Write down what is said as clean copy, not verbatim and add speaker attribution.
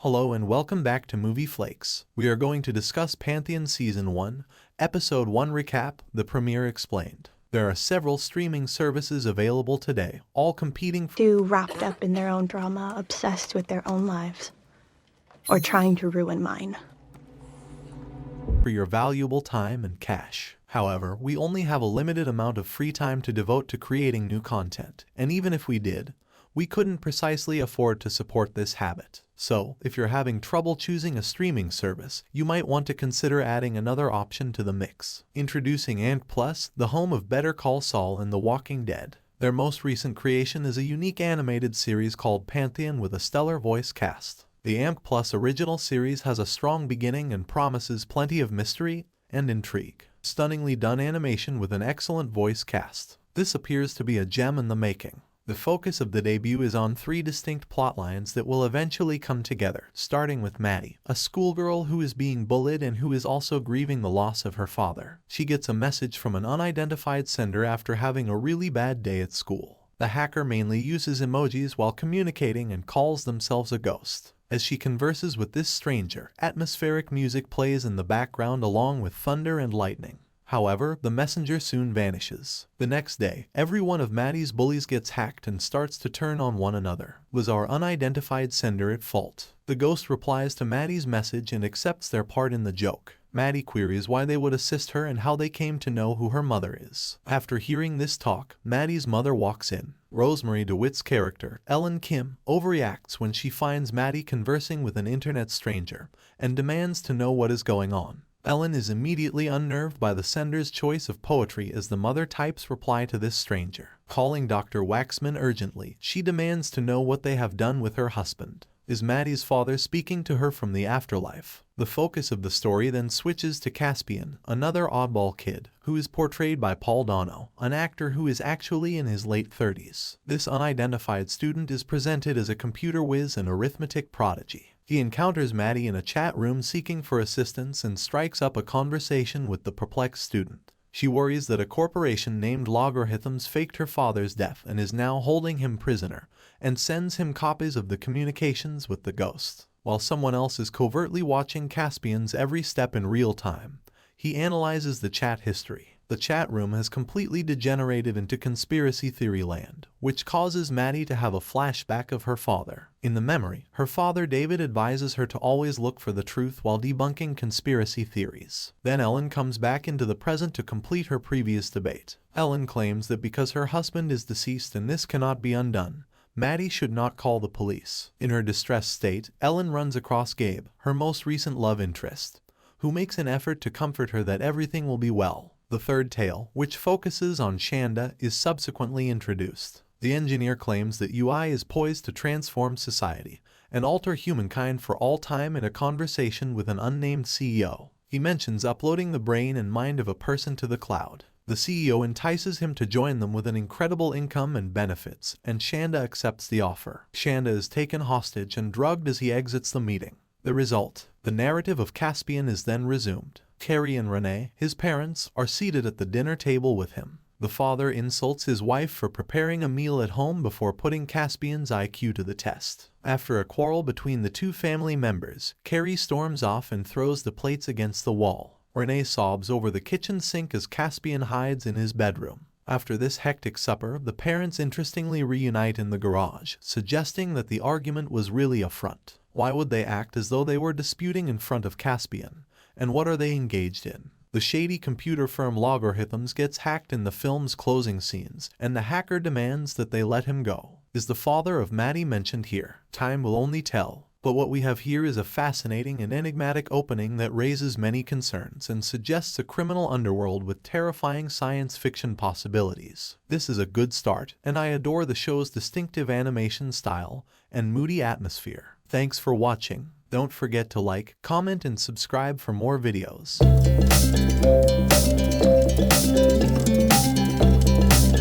Speaker 1: Hello and welcome back to Movie Flakes. We are going to discuss Pantheon Season 1, Episode 1 Recap, The Premiere Explained. There are several streaming services available today, all competing
Speaker 2: too wrapped up in their own drama, obsessed with their own lives, or trying to ruin mine.
Speaker 1: for your valuable time and cash. However, we only have a limited amount of free time to devote to creating new content, and even if we did, we couldn't precisely afford to support this habit. So, if you're having trouble choosing a streaming service, you might want to consider adding another option to the mix. Introducing Ant Plus, the home of Better Call Saul and The Walking Dead. Their most recent creation is a unique animated series called Pantheon with a stellar voice cast. The AMP Plus original series has a strong beginning and promises plenty of mystery and intrigue. Stunningly done animation with an excellent voice cast. This appears to be a gem in the making. The focus of the debut is on three distinct plotlines that will eventually come together, starting with Maddie, a schoolgirl who is being bullied and who is also grieving the loss of her father. She gets a message from an unidentified sender after having a really bad day at school. The hacker mainly uses emojis while communicating and calls themselves a ghost. As she converses with this stranger, atmospheric music plays in the background along with thunder and lightning. However, the messenger soon vanishes. The next day, every one of Maddie's bullies gets hacked and starts to turn on one another. Was our unidentified sender at fault? The ghost replies to Maddie's message and accepts their part in the joke. Maddie queries why they would assist her and how they came to know who her mother is. After hearing this talk, Maddie's mother walks in. Rosemary DeWitt's character, Ellen Kim, overreacts when she finds Maddie conversing with an internet stranger and demands to know what is going on. Ellen is immediately unnerved by the sender's choice of poetry as the mother types reply to this stranger. Calling Dr. Waxman urgently, she demands to know what they have done with her husband. Is Maddie's father speaking to her from the afterlife? The focus of the story then switches to Caspian, another oddball kid, who is portrayed by Paul Dano, an actor who is actually in his late 30s. This unidentified student is presented as a computer whiz and arithmetic prodigy. He encounters Maddie in a chat room seeking for assistance and strikes up a conversation with the perplexed student. She worries that a corporation named Logarithms faked her father's death and is now holding him prisoner, and sends him copies of the communications with the ghost. While someone else is covertly watching Caspian's every step in real time, he analyzes the chat history. The chat room has completely degenerated into conspiracy theory land, which causes Maddie to have a flashback of her father. In the memory, her father David advises her to always look for the truth while debunking conspiracy theories. Then Ellen comes back into the present to complete her previous debate. Ellen claims that because her husband is deceased and this cannot be undone, Maddie should not call the police. In her distressed state, Ellen runs across Gabe, her most recent love interest, who makes an effort to comfort her that everything will be well. The third tale, which focuses on Shanda, is subsequently introduced. The engineer claims that UI is poised to transform society and alter humankind for all time in a conversation with an unnamed CEO. He mentions uploading the brain and mind of a person to the cloud. The CEO entices him to join them with an incredible income and benefits, and Shanda accepts the offer. Shanda is taken hostage and drugged as he exits the meeting. The result, the narrative of Caspian is then resumed. Carrie and Renee, his parents, are seated at the dinner table with him. The father insults his wife for preparing a meal at home before putting Caspian's IQ to the test. After a quarrel between the two family members, Carrie storms off and throws the plates against the wall. Renee sobs over the kitchen sink as Caspian hides in his bedroom. After this hectic supper, the parents interestingly reunite in the garage, suggesting that the argument was really a front. Why would they act as though they were disputing in front of Caspian? And what are they engaged in? The shady computer firm Logarithms gets hacked in the film's closing scenes, and the hacker demands that they let him go. Is the father of Maddie mentioned here? Time will only tell. But what we have here is a fascinating and enigmatic opening that raises many concerns and suggests a criminal underworld with terrifying science fiction possibilities. This is a good start, and I adore the show's distinctive animation style and moody atmosphere. Thanks for watching. Don't forget to like, comment, and subscribe for more videos.